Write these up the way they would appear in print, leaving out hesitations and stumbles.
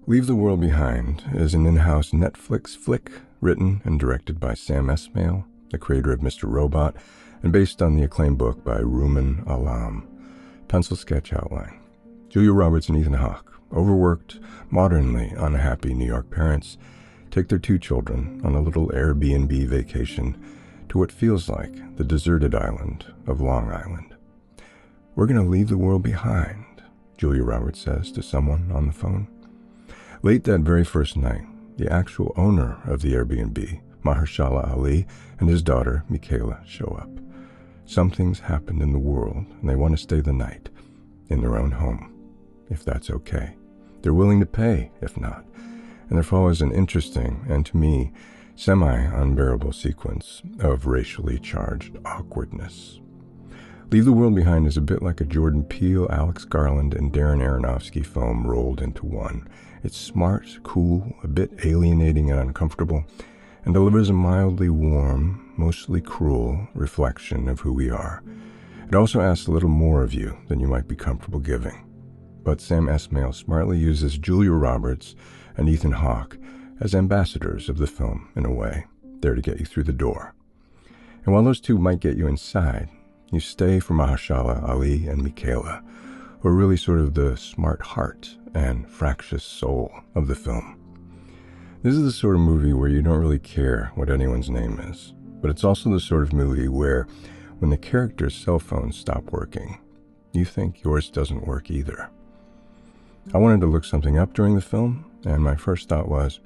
Leave the World Behind is an in-house Netflix flick written and directed by Sam Esmail, the creator of Mr. Robot, and based on the acclaimed book by Rumen Alam. Pencil sketch outline. Julia Roberts and Ethan Hawke, overworked, modernly unhappy New York parents, take their 2 children on a little Airbnb vacation to what feels like the deserted island of Long Island. "We're going to leave the world behind," Julia Roberts says to someone on the phone. Late that very first night, the actual owner of the Airbnb, Mahershala Ali, and his daughter, Michaela, show up. Something's happened in the world, and they want to stay the night in their own home, if that's okay. They're willing to pay, if not. And there follows an interesting, and to me, semi-unbearable sequence of racially charged awkwardness. Leave the World Behind is a bit like a Jordan Peele, Alex Garland, and Darren Aronofsky film rolled into one. It's smart, cool, a bit alienating and uncomfortable, and delivers a mildly warm, mostly cruel reflection of who we are. It also asks a little more of you than you might be comfortable giving. But Sam Esmail smartly uses Julia Roberts and Ethan Hawke as ambassadors of the film in a way, there to get you through the door. And while those two might get you inside, you stay for Mahershala Ali and Michaela, who are really sort of the smart heart and fractious soul of the film. This is the sort of movie where you don't really care what anyone's name is, but it's also the sort of movie where when the character's cell phones stop working, you think yours doesn't work either. I wanted to look something up during the film, and my first thought was,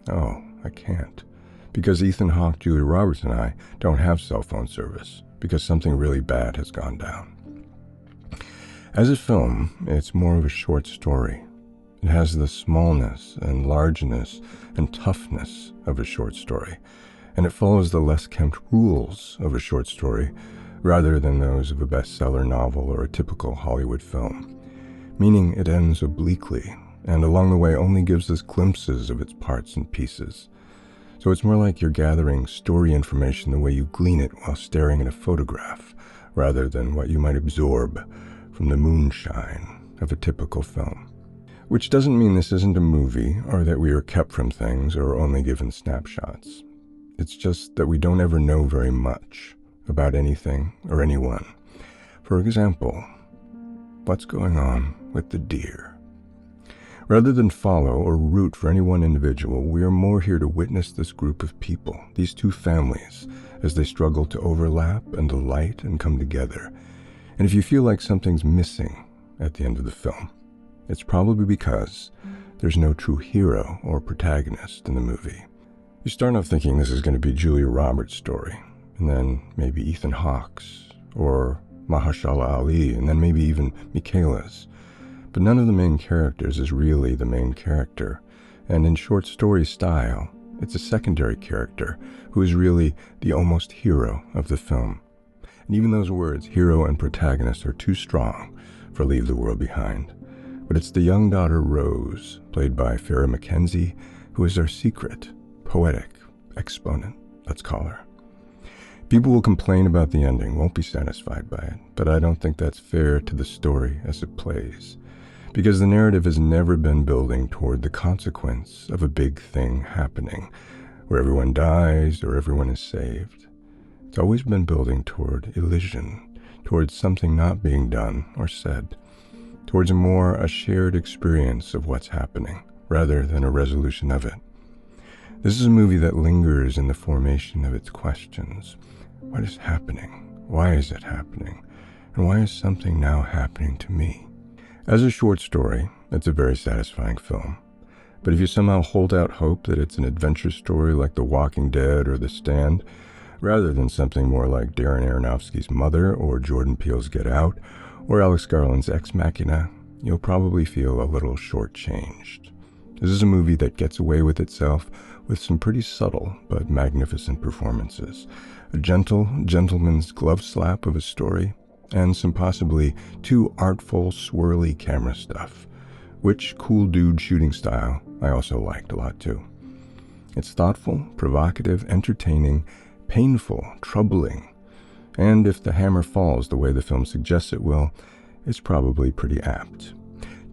oh, I can't, because Ethan Hawke, Julia Roberts, and I don't have cell phone service, because something really bad has gone down. As a film, it's more of a short story. It has the smallness and largeness and toughness of a short story, and it follows the less kempt rules of a short story rather than those of a bestseller novel or a typical Hollywood film, meaning it ends obliquely and along the way only gives us glimpses of its parts and pieces. So it's more like you're gathering story information the way you glean it while staring at a photograph, rather than what you might absorb from the moonshine of a typical film. Which doesn't mean this isn't a movie, or that we are kept from things or only given snapshots. It's just that we don't ever know very much about anything or anyone. For example, what's going on with the deer? Rather than follow or root for any one individual, we are more here to witness this group of people, these 2 families, as they struggle to overlap and delight and come together. And if you feel like something's missing at the end of the film, it's probably because there's no true hero or protagonist in the movie. You start off thinking this is going to be Julia Roberts' story, and then maybe Ethan Hawke's, or Mahershala Ali, and then maybe even Michaela's. But none of the main characters is really the main character, and in short story style, it's a secondary character who is really the almost hero of the film. And even those words, hero and protagonist, are too strong for Leave the World Behind. But it's the young daughter Rose, played by Farrah McKenzie, who is our secret, poetic exponent, let's call her. People will complain about the ending, won't be satisfied by it, but I don't think that's fair to the story as it plays, because the narrative has never been building toward the consequence of a big thing happening, where everyone dies or everyone is saved. It's always been building toward elision, towards something not being done or said, towards a shared experience of what's happening, rather than a resolution of it. This is a movie that lingers in the formation of its questions. What is happening? Why is it happening? And why is something now happening to me? As a short story, it's a very satisfying film. But if you somehow hold out hope that it's an adventure story like The Walking Dead or The Stand, rather than something more like Darren Aronofsky's Mother or Jordan Peele's Get Out or Alex Garland's Ex Machina, you'll probably feel a little shortchanged. This is a movie that gets away with itself with some pretty subtle but magnificent performances, a gentle gentleman's glove slap of a story, and some possibly too artful, swirly camera stuff, which cool dude shooting style I also liked a lot too. It's thoughtful, provocative, entertaining, painful, troubling, and if the hammer falls the way the film suggests it will, it's probably pretty apt.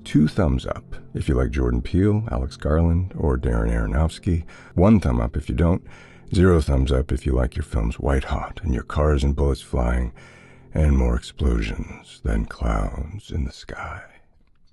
2 thumbs up if you like Jordan Peele, Alex Garland, or Darren Aronofsky. 1 thumb up if you don't. 0 thumbs up if you like your films white hot and your cars and bullets flying and more explosions than clouds in the sky.